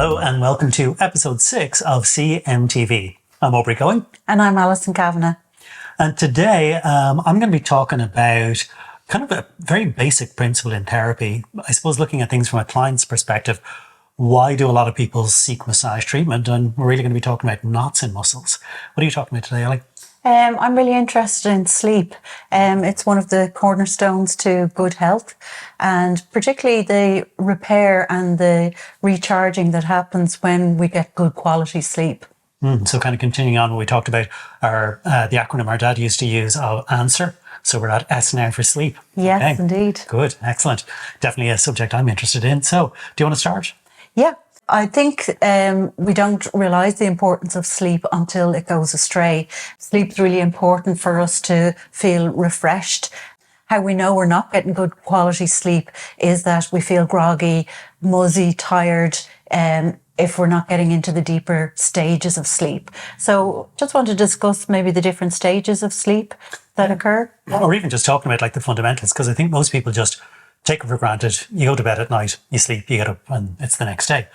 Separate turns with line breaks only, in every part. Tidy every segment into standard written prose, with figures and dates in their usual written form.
Hello and welcome to episode 6 of CMTV. I'm Aubrey Cohen.
And I'm Alison Kavanagh.
And today I'm going to be talking about kind of a very basic principle in therapy. I suppose looking at things from a client's perspective. Why do a lot of people seek massage treatment? And we're really going to be talking about knots in muscles. What are you talking about today, Ellie?
I'm really interested in sleep. It's one of the cornerstones to good health, and particularly the repair and the recharging that happens when we get good quality sleep.
So kind of continuing on what we talked about, the acronym our dad used to use of ANSWER. So we're at S now for sleep.
Yes,
okay.
Indeed.
Good, excellent. Definitely a subject I'm interested in. So do you want to start?
Yeah. I think we don't realise the importance of sleep until it goes astray. Sleep's really important for us to feel refreshed. How we know we're not getting good quality sleep is that we feel groggy, muzzy, tired, if we're not getting into the deeper stages of sleep. So just want to discuss maybe the different stages of sleep that occur.
Or even just talking about like the fundamentals, because I think most people just take it for granted. You go to bed at night, you sleep, you get up and it's the next day.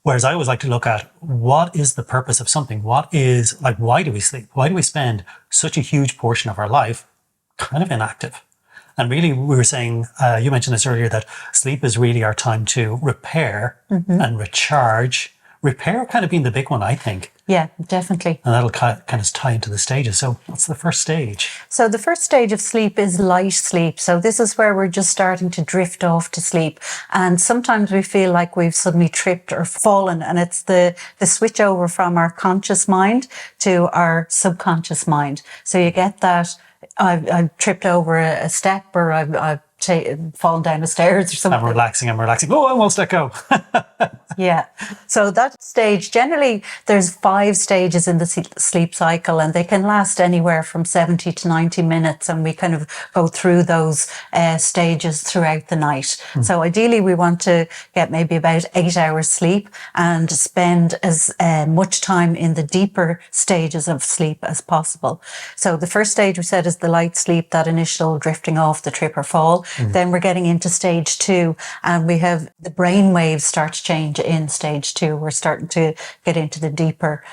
Whereas I always like to look at what is the purpose of something? What is, like, why do we sleep? Why do we spend such a huge portion of our life kind of inactive? And really, we were saying, you mentioned this earlier, that sleep is really our time to repair and recharge. Repair kind of being the big one, I think.
Yeah, definitely.
And that'll kind of tie into the stages. So what's the first stage?
So the first stage of sleep is light sleep. So this is where we're just starting to drift off to sleep. And sometimes we feel like we've suddenly tripped or fallen. And it's the switch over from our conscious mind to our subconscious mind. So you get that, I've tripped over a step, or I've fallen down the stairs or something.
I'm relaxing. Oh, I almost let go.
Yeah. So that stage, generally there's 5 stages in the sleep cycle, and they can last anywhere from 70 to 90 minutes. And we kind of go through those stages throughout the night. So ideally we want to get maybe about 8 hours sleep and spend as much time in the deeper stages of sleep as possible. So the first stage we said is the light sleep, that initial drifting off, the trip or fall. Then we're getting into stage 2, and we have the brain waves start to change in stage 2. We're starting to get into the deeper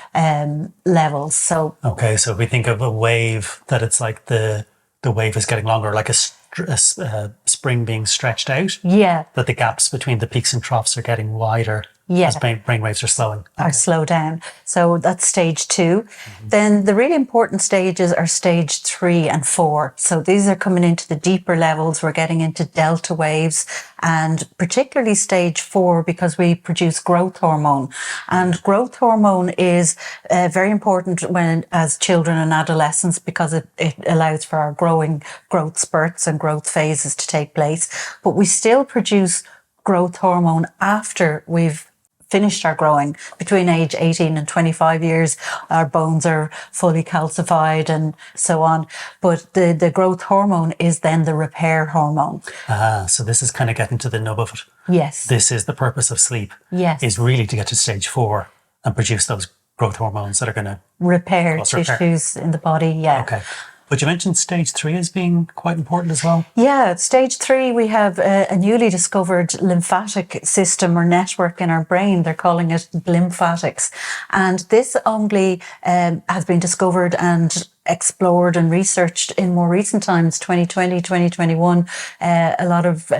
levels. So
okay, so if we think of a wave, that it's like the wave is getting longer, like a spring being stretched out.
Yeah.
That the gaps between the peaks and troughs are getting wider.
Yeah.
As brain waves are slowing.
Or slow down. So that's stage 2. Then the really important stages are stage 3 and 4. So these are coming into the deeper levels. We're getting into delta waves, and particularly stage 4, because we produce growth hormone. And growth hormone is very important as children and adolescents, because it allows for our growth spurts and growth phases to take place. But we still produce growth hormone after we've finished our growing. Between age 18 and 25 years, our bones are fully calcified and so on. But the growth hormone is then the repair hormone.
So this is kind of getting to the nub of it.
Yes.
This is the purpose of sleep.
Yes.
Is really to get to stage 4 and produce those growth hormones that are going to
repair tissues in the body. Yeah.
Okay. But you mentioned stage 3 as being quite important as well.
Yeah, stage 3, we have a newly discovered lymphatic system or network in our brain. They're calling it Glymphatics. And this only has been discovered and explored and researched in more recent times, 2020, 2021. A lot of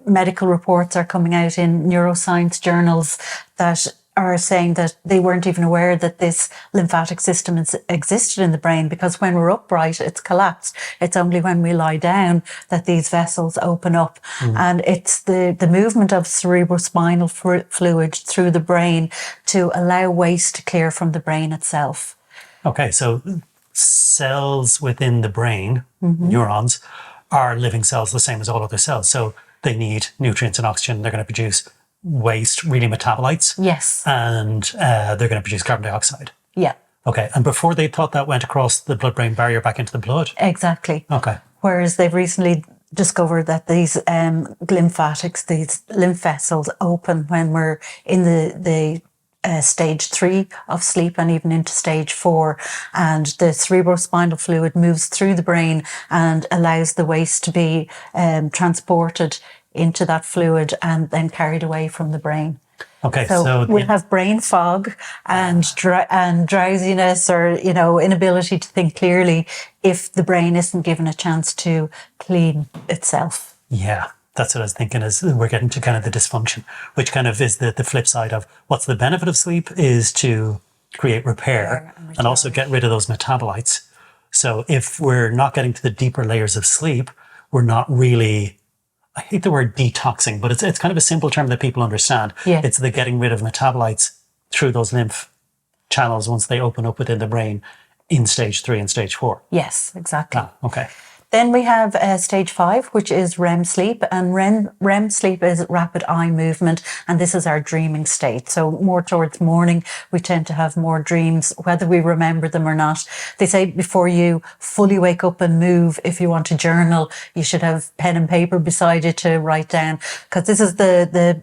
medical reports are coming out in neuroscience journals that are saying that they weren't even aware that this lymphatic system existed in the brain, because when we're upright, it's collapsed. It's only when we lie down that these vessels open up. And it's the movement of cerebrospinal fluid through the brain to allow waste to clear from the brain itself.
Okay, so cells within the brain, neurons, are living cells the same as all other cells. So they need nutrients and oxygen. They're going to produce waste, really metabolites.
Yes.
And they're going to produce carbon dioxide.
Yeah.
Okay. And before they thought that went across the blood-brain barrier back into the blood?
Exactly.
Okay.
Whereas they've recently discovered that these glymphatics, these lymph vessels, open when we're in the stage 3 of sleep and even into stage 4. And the cerebrospinal fluid moves through the brain and allows the waste to be transported into that fluid and then carried away from the brain.
Okay,
So we'll have brain fog and drowsiness, or, you know, inability to think clearly if the brain isn't given a chance to clean itself.
Yeah, that's what I was thinking, is we're getting to kind of the dysfunction, which kind of is the flip side of what's the benefit of sleep is to create repair and also get rid of those metabolites. So if we're not getting to the deeper layers of sleep, we're not really, I hate the word detoxing, but it's kind of a simple term that people understand.
Yeah.
It's the getting rid of metabolites through those lymph channels once they open up within the brain in stage 3 and stage 4.
Yes, exactly.
Okay.
Then we have stage 5, which is REM sleep, and REM sleep is rapid eye movement, and this is our dreaming state. So more towards morning, we tend to have more dreams, whether we remember them or not. They say before you fully wake up and move, if you want to journal, you should have pen and paper beside you to write down, because this is the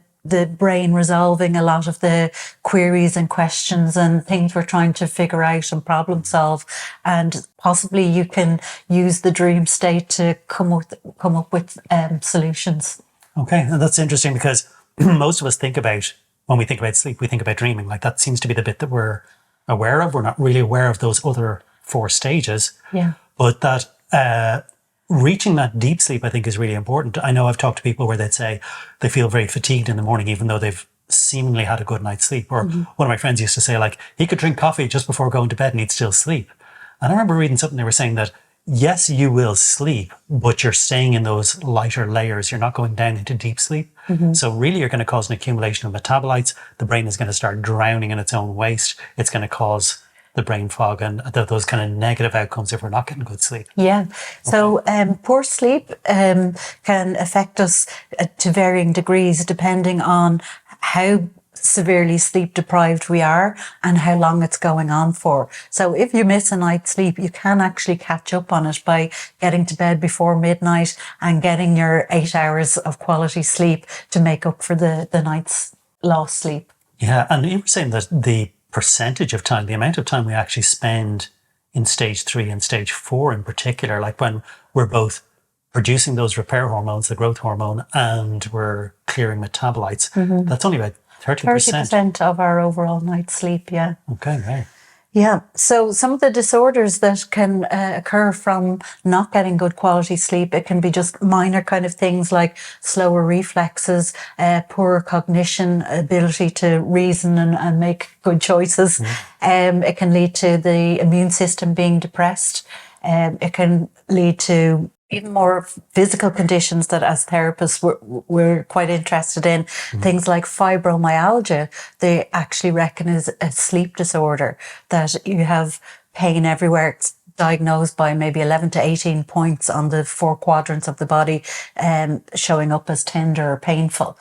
brain resolving a lot of the queries and questions and things we're trying to figure out and problem solve. And possibly you can use the dream state to come up with solutions.
Okay, and that's interesting, because most of us think about, when we think about sleep, we think about dreaming. Like, that seems to be the bit that we're aware of. We're not really aware of those other 4 stages.
Yeah.
But that reaching that deep sleep, I think, is really important. I know I've talked to people where they'd say they feel very fatigued in the morning, even though they've seemingly had a good night's sleep. Or one of my friends used to say, like, he could drink coffee just before going to bed and he'd still sleep. And I remember reading something, they were saying that, yes, you will sleep, but you're staying in those lighter layers. You're not going down into deep sleep. So really, you're going to cause an accumulation of metabolites. The brain is going to start drowning in its own waste. It's going to cause the brain fog and those kind of negative outcomes if we're not getting good sleep.
Yeah. So poor sleep can affect us to varying degrees depending on how severely sleep deprived we are and how long it's going on for. So if you miss a night's sleep, you can actually catch up on it by getting to bed before midnight and getting your 8 hours of quality sleep to make up for the night's lost sleep.
Yeah. And you were saying that the percentage of time, the amount of time we actually spend in stage 3 and stage 4 in particular, like when we're both producing those repair hormones, the growth hormone, and we're clearing metabolites, that's only about 30%.
30% of our overall night's sleep, yeah.
Okay, right.
Yeah. So some of the disorders that can occur from not getting good quality sleep, it can be just minor kind of things like slower reflexes, poor cognition, ability to reason and make good choices. It can lead to the immune system being depressed. It can lead to even more physical conditions that as therapists we're quite interested in. Things like fibromyalgia, they actually reckon is a sleep disorder, that you have pain everywhere. It's diagnosed by maybe 11 to 18 points on the 4 quadrants of the body, showing up as tender or painful.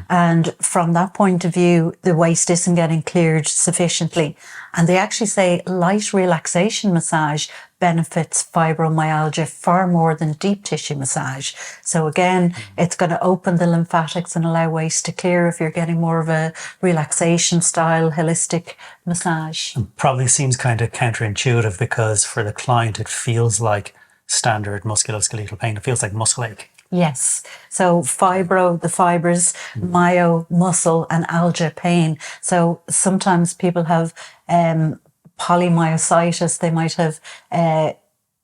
And from that point of view, the waste isn't getting cleared sufficiently. And they actually say light relaxation massage benefits fibromyalgia far more than deep tissue massage. So again, it's going to open the lymphatics and allow waste to clear if you're getting more of a relaxation style, holistic massage.
Probably seems kind of counterintuitive, because for the client, it feels like standard musculoskeletal pain. It feels like muscle ache.
Yes. So fibro, the fibers, myo, muscle, and algia, pain. So sometimes people have polymyositis. They might have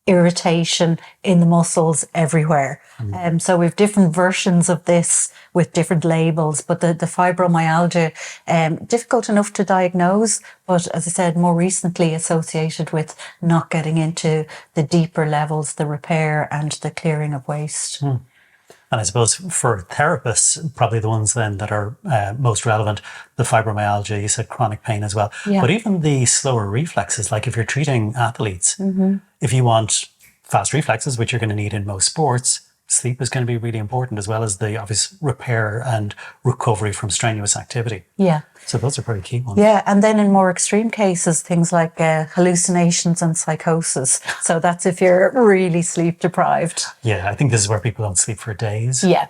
irritation in the muscles everywhere. So we have different versions of this with different labels, but the fibromyalgia, difficult enough to diagnose, but as I said, more recently associated with not getting into the deeper levels, the repair and the clearing of waste.
And I suppose for therapists, probably the ones then that are most relevant, the fibromyalgia, you said chronic pain as well.
Yeah.
But even the slower reflexes, like if you're treating athletes, if you want fast reflexes, which you're going to need in most sports, sleep is going to be really important, as well as the obvious repair and recovery from strenuous activity.
Yeah.
So those are pretty key ones.
Yeah, and then in more extreme cases, things like hallucinations and psychosis. So that's if you're really sleep deprived.
Yeah, I think this is where people don't sleep for days.
Yeah.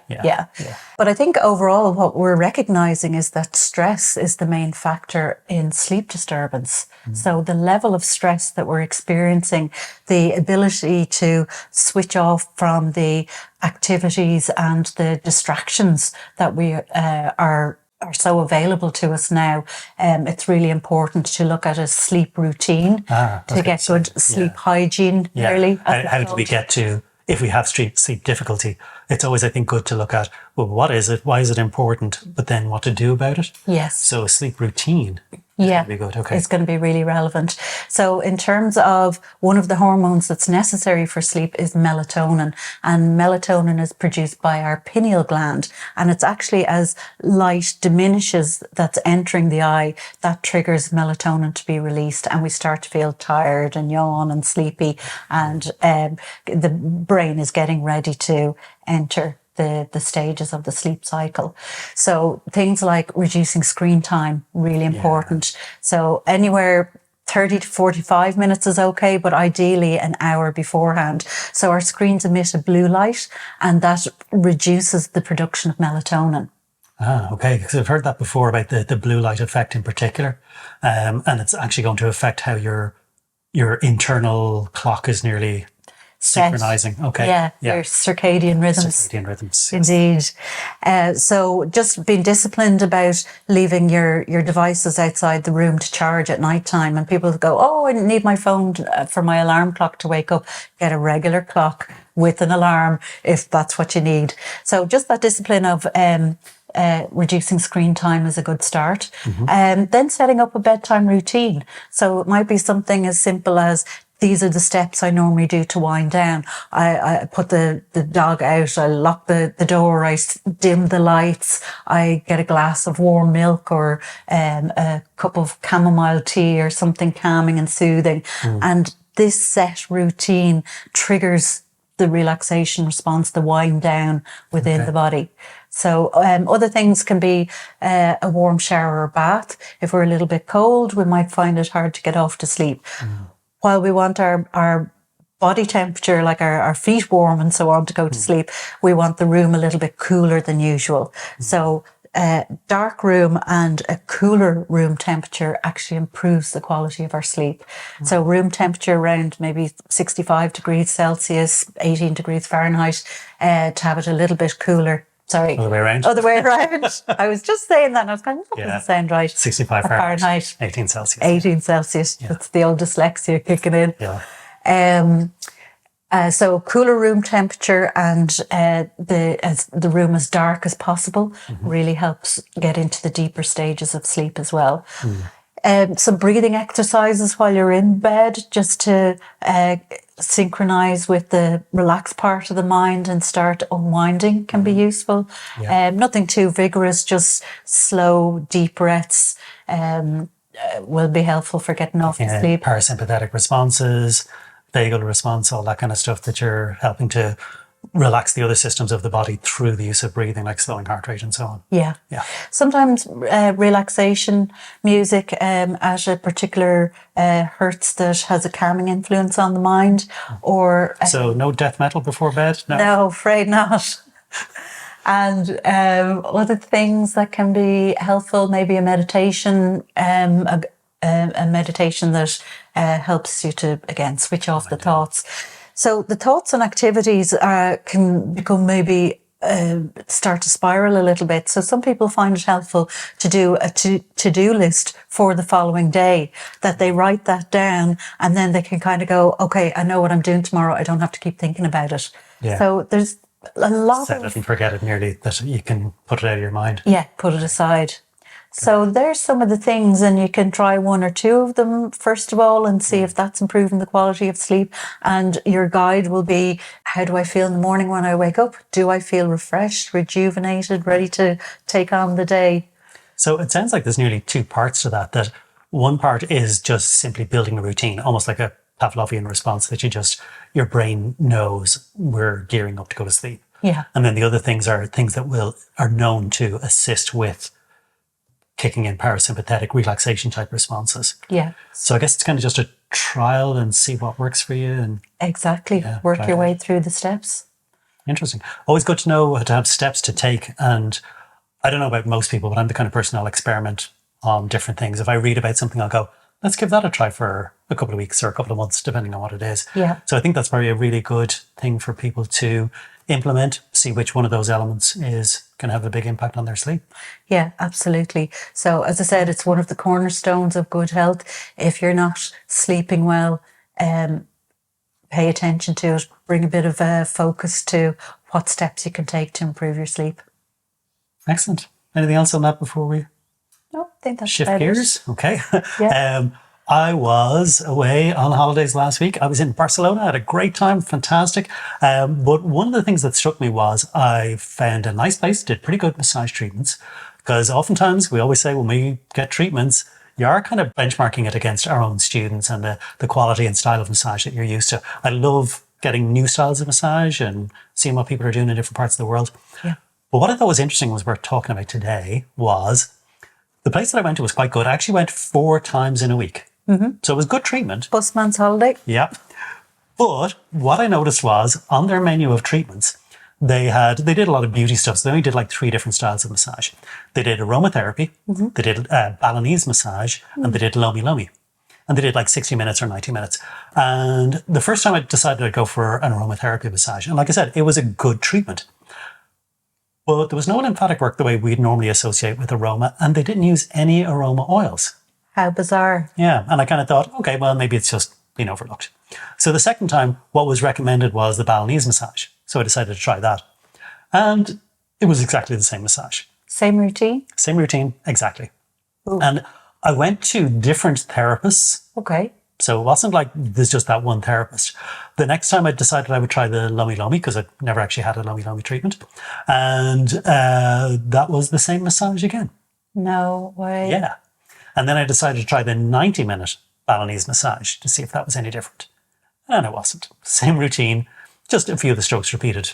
But I think overall what we're recognizing is that stress is the main factor in sleep disturbance. So the level of stress that we're experiencing, the ability to switch off from the activities and the distractions that we are are so available to us now, it's really important to look at a sleep routine to get good sleep hygiene. Really,
how do we get to, if we have sleep difficulty? It's always, I think, good to look at, well, what is it? Why is it important? But then what to do about it?
Yes.
So a sleep routine. Yeah, be good. Okay.
It's going to be really relevant. So in terms of one of the hormones that's necessary for sleep is melatonin, and melatonin is produced by our pineal gland, and it's actually as light diminishes that's entering the eye that triggers melatonin to be released, and we start to feel tired and yawn and sleepy, and the brain is getting ready to enter the stages of the sleep cycle. So things like reducing screen time, really important. So anywhere 30 to 45 minutes is okay, but ideally an hour beforehand. So our screens emit a blue light, and that reduces the production of melatonin.
Okay, because I've heard that before about the blue light effect in particular, and it's actually going to affect how your internal clock is nearly synchronizing. Okay.
Yeah, your circadian rhythms.
Circadian rhythms.
Indeed. So just being disciplined about leaving your devices outside the room to charge at night time. And people go, oh, I need my phone for my alarm clock to wake up. Get a regular clock with an alarm if that's what you need. So just that discipline of reducing screen time is a good start. Then setting up a bedtime routine. So it might be something as simple as, these are the steps I normally do to wind down. I put the dog out, I lock the door, I dim the lights, I get a glass of warm milk or a cup of chamomile tea or something calming and soothing. And this set routine triggers the relaxation response, the wind down within the body. So other things can be a warm shower or bath. If we're a little bit cold, we might find it hard to get off to sleep. While we want our body temperature, like our feet warm and so on to go to sleep, we want the room a little bit cooler than usual. So dark room and a cooler room temperature actually improves the quality of our sleep. So room temperature around maybe 65 degrees Celsius, 18 degrees Fahrenheit, to have it a little bit cooler. Sorry.
Other way around.
Other way around. I was just saying that and I was going, that doesn't sound right.
65 Fahrenheit. 18 Celsius.
18 Celsius. That's the old dyslexia kicking in.
Yeah.
So cooler room temperature and the room as dark as possible really helps get into the deeper stages of sleep as well. Some breathing exercises while you're in bed just to synchronize with the relaxed part of the mind and start unwinding can be useful. Nothing too vigorous, just slow, deep breaths will be helpful for getting off to sleep.
Parasympathetic responses, vagal response, all that kind of stuff that you're helping to relax the other systems of the body through the use of breathing, like slowing heart rate and so on.
Yeah. Sometimes relaxation music at a particular hertz that has a calming influence on the mind, or
so no death metal before bed.
No, afraid not. And other things that can be helpful, maybe a meditation, a meditation that helps you to again switch off the thoughts. So the thoughts and activities can become maybe start to spiral a little bit. So some people find it helpful to do a to-do list for the following day, that they write that down and then they can kind of go, okay, I know what I'm doing tomorrow. I don't have to keep thinking about it. So there's a lot
set it and forget it nearly, that you can put it out of your mind.
Yeah, put it aside. So there's some of the things, and you can try one or two of them first of all and see if that's improving the quality of sleep. And your guide will be, how do I feel in the morning when I wake up? Do I feel refreshed, rejuvenated, ready to take on the day?
So it sounds like there's nearly two parts to that one part is just simply building a routine, almost like a Pavlovian response that your brain knows we're gearing up to go to sleep.
Yeah.
And then the other things are things that are known to assist with kicking in parasympathetic relaxation type responses.
Yeah.
So I guess it's kind of just a trial and see what works for you. And
exactly. Work your way through the steps.
Interesting. Always good to know to have steps to take. And I don't know about most people, but I'm the kind of person I'll experiment on different things. If I read about something, I'll go, let's give that a try for a couple of weeks or a couple of months, depending on what it is.
Yeah.
So I think that's probably a really good thing for people to implement, see which one of those elements is going to have a big impact on their sleep.
Yeah, absolutely. So as I said, it's one of the cornerstones of good health. If you're not sleeping well, pay attention to it, bring a bit of focus to what steps you can take to improve your sleep.
Excellent. Anything else on that before we
No, I think that's
shift
about
gears?
it.
Okay.
Yeah.
I was away on holidays last week. I was in Barcelona. I had a great time. Fantastic. But one of the things that struck me was I found a nice place, did pretty good massage treatments. Because oftentimes we always say when we get treatments, you are kind of benchmarking it against our own students and the quality and style of massage that you're used to. I love getting new styles of massage and seeing what people are doing in different parts of the world.
Yeah.
But what I thought was interesting was worth talking about today was the place that I went to was quite good. I actually went 4 times in a week. So it was good treatment.
Busman's holiday.
Yeah. But what I noticed was on their menu of treatments, they did a lot of beauty stuff. So they only did like 3 different styles of massage. They did aromatherapy, they did Balinese massage, and they did lomi lomi. And they did like 60 minutes or 90 minutes. And the first time I decided I'd go for an aromatherapy massage. And like I said, it was a good treatment. But there was no lymphatic work the way we'd normally associate with aroma. And they didn't use any aroma oils.
How bizarre.
Yeah. And I kind of thought, okay, well, maybe it's just been overlooked. So the second time, what was recommended was the Balinese massage. So I decided to try that. And it was exactly the same massage.
Same routine?
Same routine, exactly.
Ooh.
And I went to different therapists.
Okay.
So it wasn't like there's just that one therapist. The next time I decided I would try the lomi lomi because I'd never actually had a lomi lomi treatment. And that was the same massage again.
No way.
Yeah. And then I decided to try the 90-minute Balinese massage to see if that was any different. And it wasn't. Same routine, just a few of the strokes repeated.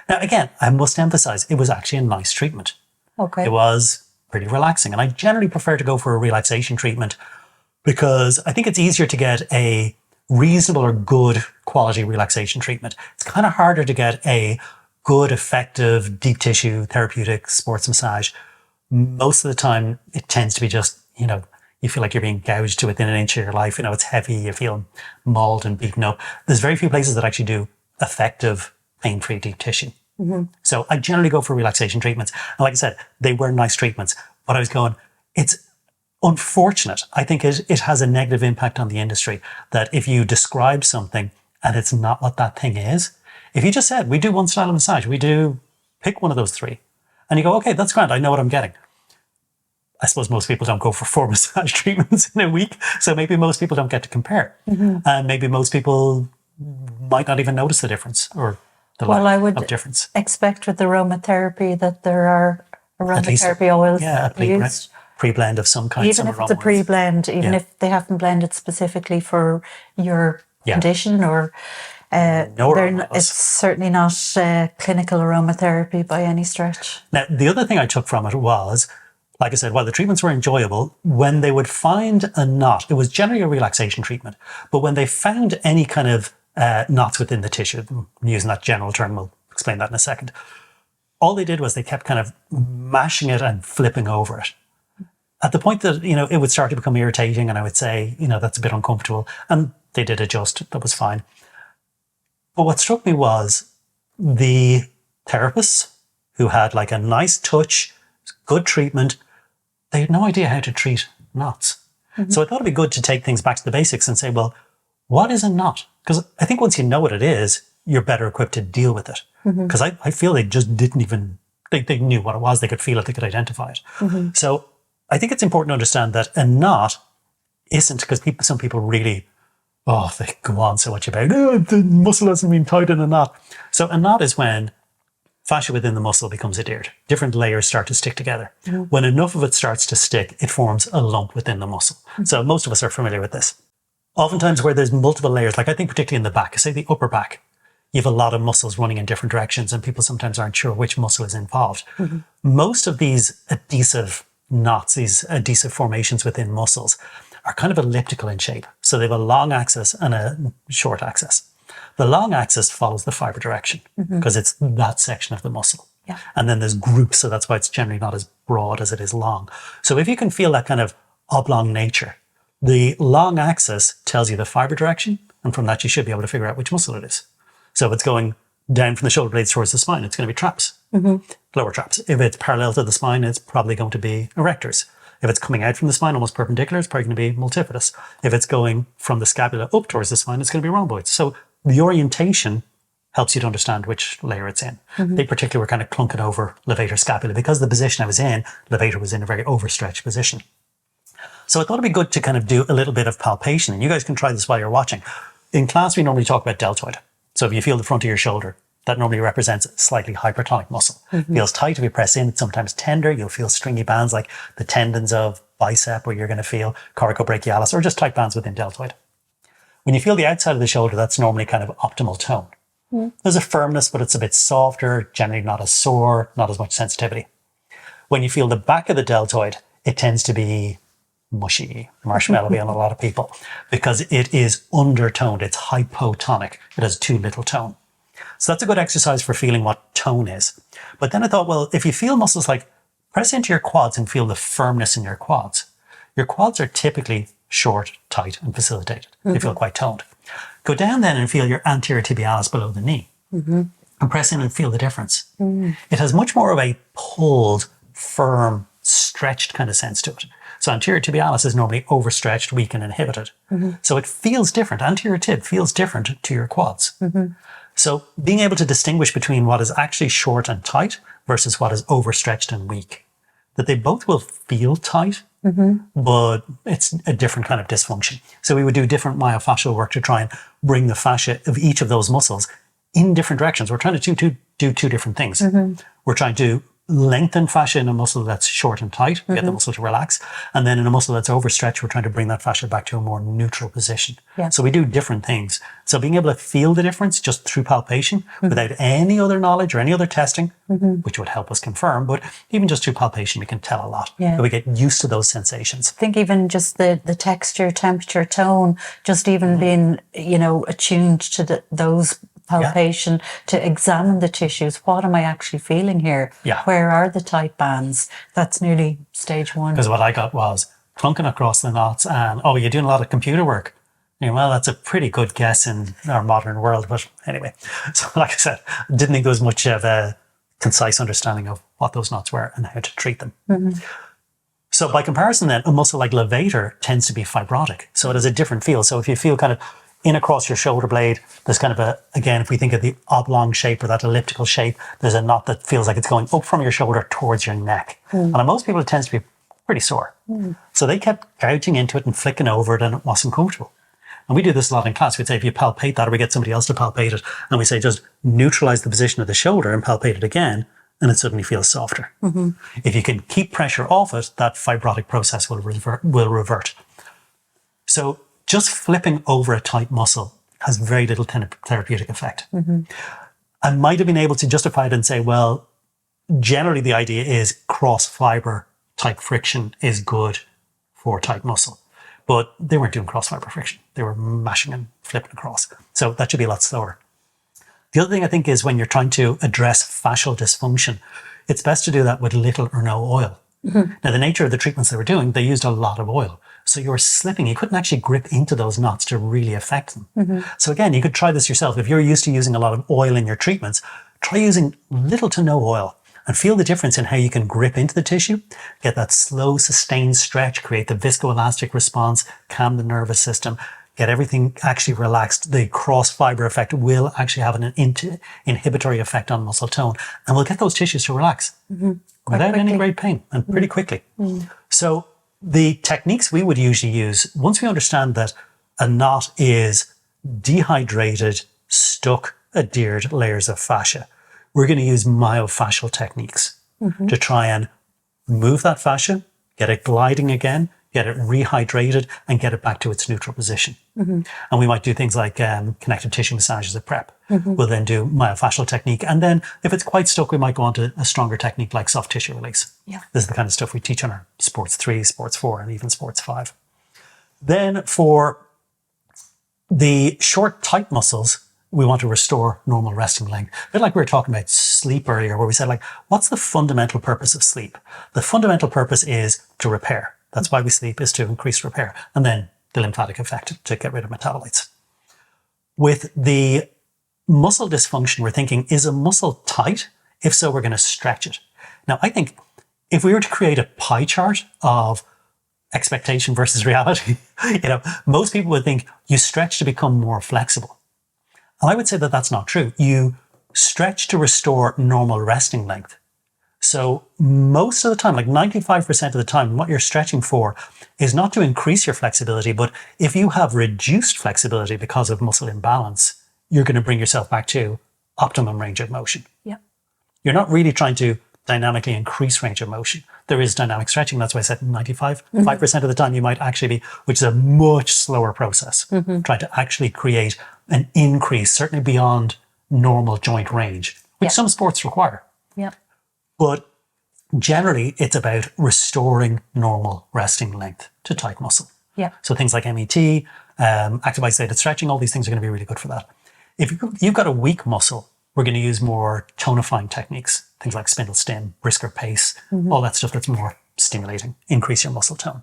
Now, again, I must emphasize, it was actually a nice treatment.
Okay.
It was pretty relaxing. And I generally prefer to go for a relaxation treatment because I think it's easier to get a reasonable or good quality relaxation treatment. It's kind of harder to get a good, effective, deep tissue, therapeutic sports massage. Most of the time, it tends to be just, you feel like you're being gouged to within an inch of your life. It's heavy, you feel mauled and beaten up. There's very few places that actually do effective, pain-free deep tissue. So I generally go for relaxation treatments. And like I said, they were nice treatments, but I was going, it's unfortunate. I think it has a negative impact on the industry that if you describe something and it's not what that thing is, if you just said, we do one style of massage, we do pick one of those 3, and you go, okay, that's grand, I know what I'm getting. I suppose most people don't go for 4 massage treatments in a week, so maybe most people don't get to compare. And maybe most people might not even notice the difference or the lack of difference.
Expect with aromatherapy that there are aromatherapy oils used.
Pre-blend of some kind.
Even if it's a pre-blend, even if they haven't blended specifically for your condition or... it's certainly not clinical aromatherapy by any stretch.
Now, the other thing I took from it was, like I said, while the treatments were enjoyable, when they would find a knot, it was generally a relaxation treatment, but when they found any kind of knots within the tissue, I'm using that general term, we'll explain that in a second, all they did was they kept kind of mashing it and flipping over it. At the point that, it would start to become irritating and I would say, that's a bit uncomfortable. And they did adjust. That was fine. But what struck me was the therapists who had like a nice touch, good treatment, they had no idea how to treat knots. So I thought it'd be good to take things back to the basics and say, well, what is a knot? Because I think once you know what it is, you're better equipped to deal with it. Because I feel they just didn't even, they knew what it was, they could feel it, they could identify it. So I think it's important to understand that a knot isn't, because some people really, they go on so much about, the muscle hasn't been tied in a knot. So a knot is when fascia within the muscle becomes adhered. Different layers start to stick together. When enough of it starts to stick, it forms a lump within the muscle. So most of us are familiar with this. Oftentimes where there's multiple layers, like I think particularly in the back, say the upper back, you have a lot of muscles running in different directions and people sometimes aren't sure which muscle is involved. Most of these adhesive knots, these adhesive formations within muscles are kind of elliptical in shape. So they have a long axis and a short axis. The long axis follows the fiber direction because it's that section of the muscle. And then there's groups, so that's why it's generally not as broad as it is long. So if you can feel that kind of oblong nature, The long axis tells you the fiber direction, and from that you should be able to figure out which muscle it is. So if it's going down from the shoulder blades towards the spine, it's going to be traps, lower traps. If it's parallel to the spine, it's probably going to be erectors. If it's coming out from the spine almost perpendicular, it's probably going to be multifidus. If it's going from the scapula up towards the spine, it's going to be rhomboids. So the orientation helps you to understand which layer it's in. They particularly were kind of clunking over levator scapula because the position I was in, levator was in a very overstretched position. So I thought it'd be good to kind of do a little bit of palpation, and you guys can try this while you're watching. In class, we normally talk about deltoid. So if you feel the front of your shoulder, that normally represents a slightly hypertonic muscle. Feels tight if you press in, it's sometimes tender. You'll feel stringy bands like the tendons of bicep, where you're going to feel coracobrachialis, or just tight bands within deltoid. When you feel the outside of the shoulder, that's normally kind of optimal tone. There's a firmness, but it's a bit softer, generally not as sore, not as much sensitivity. When you feel the back of the deltoid, it tends to be mushy, marshmallowy on a lot of people, because it is undertoned. It's hypotonic. It has too little tone. So that's a good exercise for feeling what tone is. But then I thought, well, if you feel muscles like press into your quads and feel the firmness in your quads are typically short, tight, and facilitated. They feel quite toned. Go down then and feel your anterior tibialis below the knee and press in and feel the difference. It has much more of a pulled, firm, stretched kind of sense to it. So anterior tibialis is normally overstretched, weak, and inhibited. So it feels different. Anterior tib feels different to your quads. So being able to distinguish between what is actually short and tight versus what is overstretched and weak, that they both will feel tight, but it's a different kind of dysfunction. So we would do different myofascial work to try and bring the fascia of each of those muscles in different directions. We're trying to do two different things. We're trying to lengthen fascia in a muscle that's short and tight, get the muscle to relax. And then in a muscle that's overstretched, we're trying to bring that fascia back to a more neutral position. So we do different things. So being able to feel the difference just through palpation without any other knowledge or any other testing, which would help us confirm, but even just through palpation, we can tell a lot. We get used to those sensations.
I think even just the texture, temperature, tone, just even being, attuned to those palpation to examine the tissues. What am I actually feeling here? Where are the tight bands? That's nearly stage one.
Because what I got was clunking across the knots and, you're doing a lot of computer work. Well, that's a pretty good guess in our modern world. But anyway, so like I said, didn't think there was much of a concise understanding of what those knots were and how to treat them. So by comparison then, a muscle like levator tends to be fibrotic. So it has a different feel. So if you feel kind of in across your shoulder blade, there's kind of again, if we think of the oblong shape or that elliptical shape, there's a knot that feels like it's going up from your shoulder towards your neck. And on most people, it tends to be pretty sore. So they kept gouging into it and flicking over it, and it wasn't comfortable. And we do this a lot in class. We'd say, if you palpate that, or we get somebody else to palpate it, and we say, just neutralize the position of the shoulder and palpate it again, and it suddenly feels softer. If you can keep pressure off it, that fibrotic process will revert. So just flipping over a tight muscle has very little therapeutic effect. I might have been able to justify it and say, well, generally the idea is cross-fiber type friction is good for tight muscle. But they weren't doing cross-fiber friction. They were mashing and flipping across. So that should be a lot slower. The other thing I think is when you're trying to address fascial dysfunction, it's best to do that with little or no oil. Now, the nature of the treatments they were doing, they used a lot of oil. So you were slipping. You couldn't actually grip into those knots to really affect them. So again, you could try this yourself. If you're used to using a lot of oil in your treatments, try using little to no oil and feel the difference in how you can grip into the tissue, get that slow, sustained stretch, create the viscoelastic response, calm the nervous system, get everything actually relaxed. The cross-fiber effect will actually have an inhibitory effect on muscle tone, and we'll get those tissues to relax without any great pain and pretty quickly. So the techniques we would usually use, once we understand that a knot is dehydrated, stuck, adhered layers of fascia, we're going to use myofascial techniques to try and move that fascia, get it gliding again, get it rehydrated, and get it back to its neutral position. And we might do things like connective tissue massages at prep. We'll then do myofascial technique. And then if it's quite stuck, we might go on to a stronger technique like soft tissue release. This is the kind of stuff we teach on our Sports 3, Sports 4, and even Sports 5. Then for the short, tight muscles, we want to restore normal resting length. A bit like we were talking about sleep earlier, where we said, like, what's the fundamental purpose of sleep? The fundamental purpose is to repair. That's why we sleep, is to increase repair. And then the lymphatic effect to get rid of metabolites. With the muscle dysfunction, we're thinking, is a muscle tight? If so, we're going to stretch it. Now, I think if we were to create a pie chart of expectation versus reality, most people would think you stretch to become more flexible. And I would say that that's not true. You stretch to restore normal resting length. So most of the time, like 95% of the time, what you're stretching for is not to increase your flexibility, but if you have reduced flexibility because of muscle imbalance, you're going to bring yourself back to optimum range of motion.
Yeah.
You're not really trying to dynamically increase range of motion. There is dynamic stretching. That's why I said 5% of the time you might actually be, which is a much slower process, trying to actually create an increase, certainly beyond normal joint range, which some sports require.
Yeah.
But generally, it's about restoring normal resting length to tight muscle.
Yeah.
So things like MET, active isolated stretching, all these things are going to be really good for that. If you've got a weak muscle, we're going to use more tonifying techniques, things like spindle stim, brisker pace, all that stuff that's more stimulating, increase your muscle tone.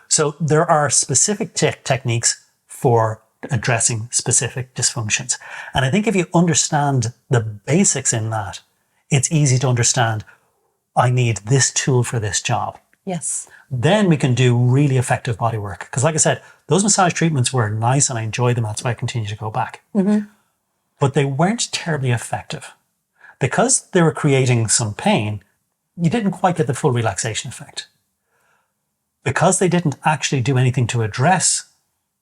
So there are specific techniques for addressing specific dysfunctions. And I think if you understand the basics in that, it's easy to understand, I need this tool for this job.
Yes.
Then we can do really effective body work. Because like I said, those massage treatments were nice and I enjoyed them. That's why I continue to go back. But they weren't terribly effective. Because they were creating some pain, you didn't quite get the full relaxation effect. Because they didn't actually do anything to address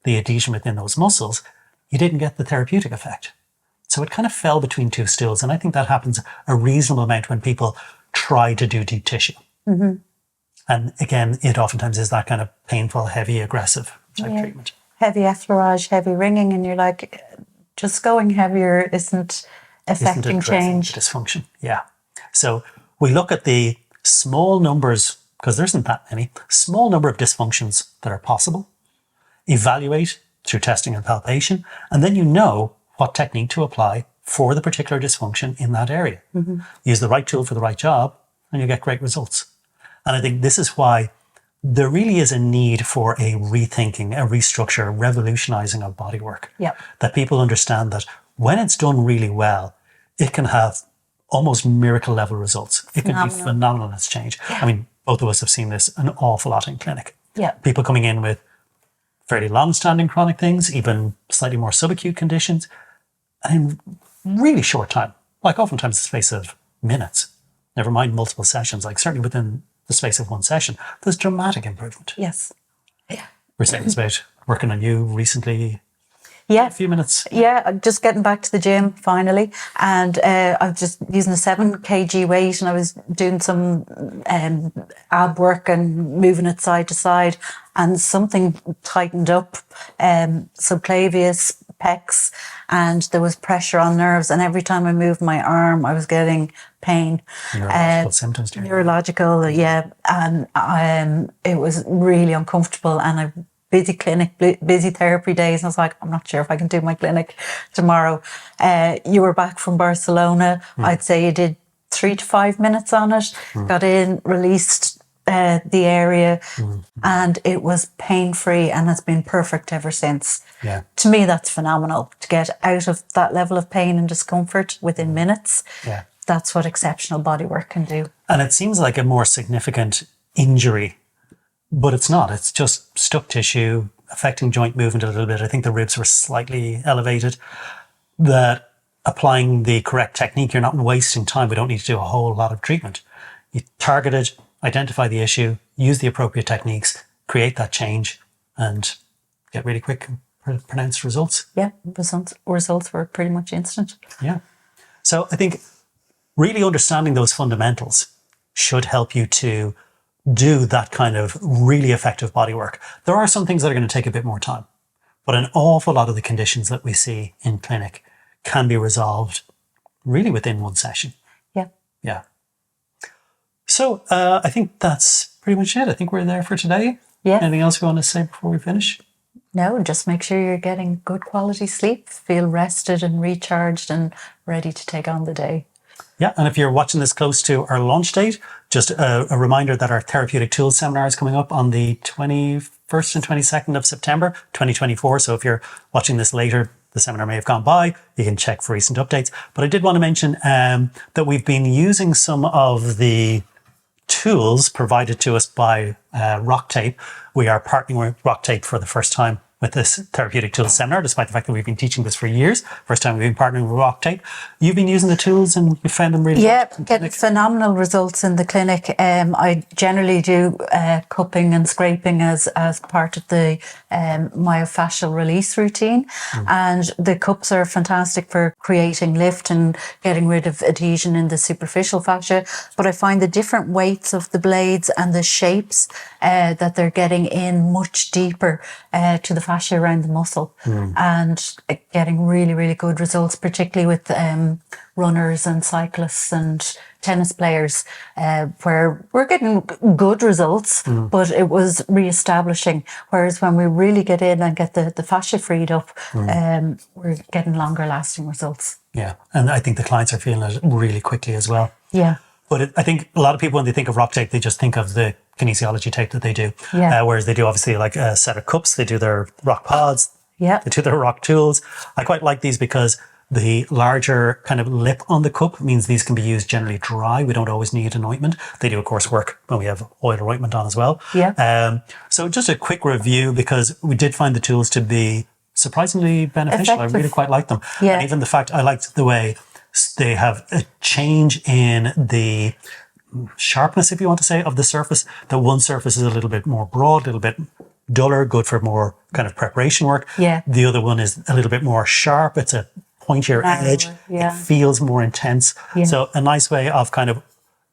the adhesion within those muscles, you didn't get the therapeutic effect. So it kind of fell between two stools. And I think that happens a reasonable amount when people try to do deep tissue. And again, it oftentimes is that kind of painful, heavy, aggressive type treatment.
Heavy effleurage, heavy ringing, and you're like, just going heavier isn't affecting change.
Dysfunction. Yeah. So we look at the small numbers, because there isn't that many, small number of dysfunctions that are possible, evaluate through testing and palpation, and then you know what technique to apply for the particular dysfunction in that area. Use the right tool for the right job, and you get great results. And I think this is why there really is a need for a rethinking, a restructure, a revolutionizing of bodywork. That people understand that when it's done really well, it can have almost miracle level results. It can be phenomenal in its change. I mean, both of us have seen this an awful lot in clinic. People coming in with fairly long-standing chronic things, even slightly more subacute conditions, and in really short time, like oftentimes the space of minutes, never mind multiple sessions, like certainly within the space of one session, there's dramatic improvement.
Yes.
We're saying it's about working on you recently. A few minutes.
Just getting back to the gym finally, and I was just using a 7 kg weight, and I was doing some ab work and moving it side to side, and something tightened up, subclavius, pecs, and there was pressure on nerves, and every time I moved my arm, I was getting pain.
Neurological symptoms.
Neurological, and it was really uncomfortable, and I busy clinic, busy therapy days. And I was like, I'm not sure if I can do my clinic tomorrow. You were back from Barcelona. I'd say you did 3 to 5 minutes on it, got in, released the area, and it was pain-free, and it's been perfect ever since. To me, that's phenomenal, to get out of that level of pain and discomfort within minutes. That's what exceptional bodywork can do.
And it seems like a more significant injury, but it's not. It's just stuck tissue affecting joint movement a little bit. I think the ribs were slightly elevated. That applying the correct technique, you're not wasting time. We don't need to do a whole lot of treatment. You target it, identify the issue, use the appropriate techniques, create that change, and get really quick, pronounced results.
Results were pretty much instant.
So I think really understanding those fundamentals should help you to do that kind of really effective body work. There are some things that are going to take a bit more time, but an awful lot of the conditions that we see in clinic can be resolved really within one session. So I think that's pretty much it. I think we're there for today. Anything else you want to say before we finish?
No, just make sure you're getting good quality sleep, feel rested and recharged and ready to take on the day.
Yeah, and if you're watching this close to our launch date, just a reminder that our Therapeutic Tools seminar is coming up on the 21st and 22nd of September, 2024. So if you're watching this later, the seminar may have gone by. You can check for recent updates. But I did want to mention that we've been using some of the tools provided to us by Rock Tape. We are partnering with Rock Tape for the first time with this Therapeutic Tools seminar, despite the fact that we've been teaching this for years. First time we've been partnering with Rock Tape. You've been using the tools and you found them really
good? Getting phenomenal results in the clinic. I generally do cupping and scraping as part of the myofascial release routine. And the cups are fantastic for creating lift and getting rid of adhesion in the superficial fascia. But I find the different weights of the blades and the shapes that they're getting in much deeper to the fascia around the muscle, and getting really, really good results, particularly with runners and cyclists and tennis players, where we're getting good results, but it was re-establishing. Whereas when we really get in and get the fascia freed up, we're getting longer lasting results.
Yeah, and I think the clients are feeling it really quickly as well.
Yeah.
But I think a lot of people, when they think of Rock Tape, they just think of the kinesiology tape that they do.
Yeah.
Whereas they do obviously like a set of cups, they do their rock pods,
yeah,
they do their rock tools. I quite like these because the larger kind of lip on the cup means these can be used generally dry. We don't always need an ointment. They do, of course, work when we have oil or ointment on as well.
Yeah.
So just a quick review, because we did find the tools to be surprisingly beneficial.
Effective.
I really quite liked them.
Yeah.
And even the fact I liked the way they have a change in the sharpness, if you want to say, of the surface. The one surface is a little bit more broad, a little bit duller, good for more kind of preparation work.
Yeah.
The other one is a little bit more sharp. It's a pointier edge.
Yeah.
It feels more intense.
Yeah.
So a nice way of kind of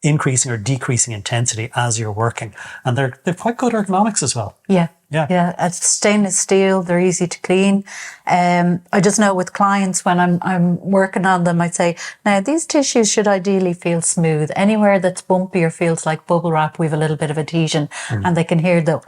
increasing or decreasing intensity as you're working. And they're quite good ergonomics as well.
Yeah.
Yeah.
Yeah. It's stainless steel. They're easy to clean. I just know with clients, when I'm working on them, I'd say, now these tissues should ideally feel smooth. Anywhere that's bumpy or feels like bubble wrap, we have a little bit of adhesion, and they can hear the,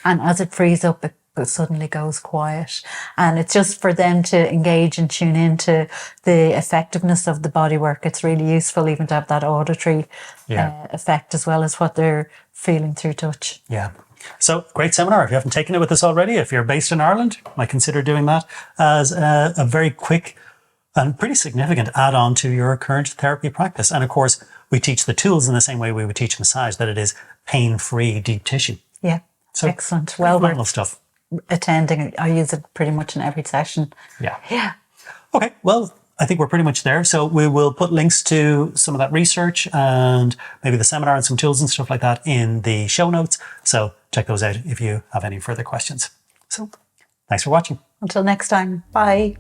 and as it frees up, it suddenly goes quiet. And it's just for them to engage and tune into the effectiveness of the body work. It's really useful even to have that auditory effect as well as what they're feeling through touch.
Yeah. So great seminar. If you haven't taken it with us already, if you're based in Ireland, you might consider doing that as a very quick and pretty significant add-on to your current therapy practice. And of course, we teach the tools in the same way we would teach massage, that it is pain-free deep tissue.
Yeah.
So
excellent. Well,
phenomenal stuff.
Attending, I use it pretty much in every session.
Yeah.
Yeah.
Okay. Well, I think we're pretty much there. So we will put links to some of that research and maybe the seminar and some tools and stuff like that in the show notes. So check those out if you have any further questions. So thanks for watching.
Until next time. Bye.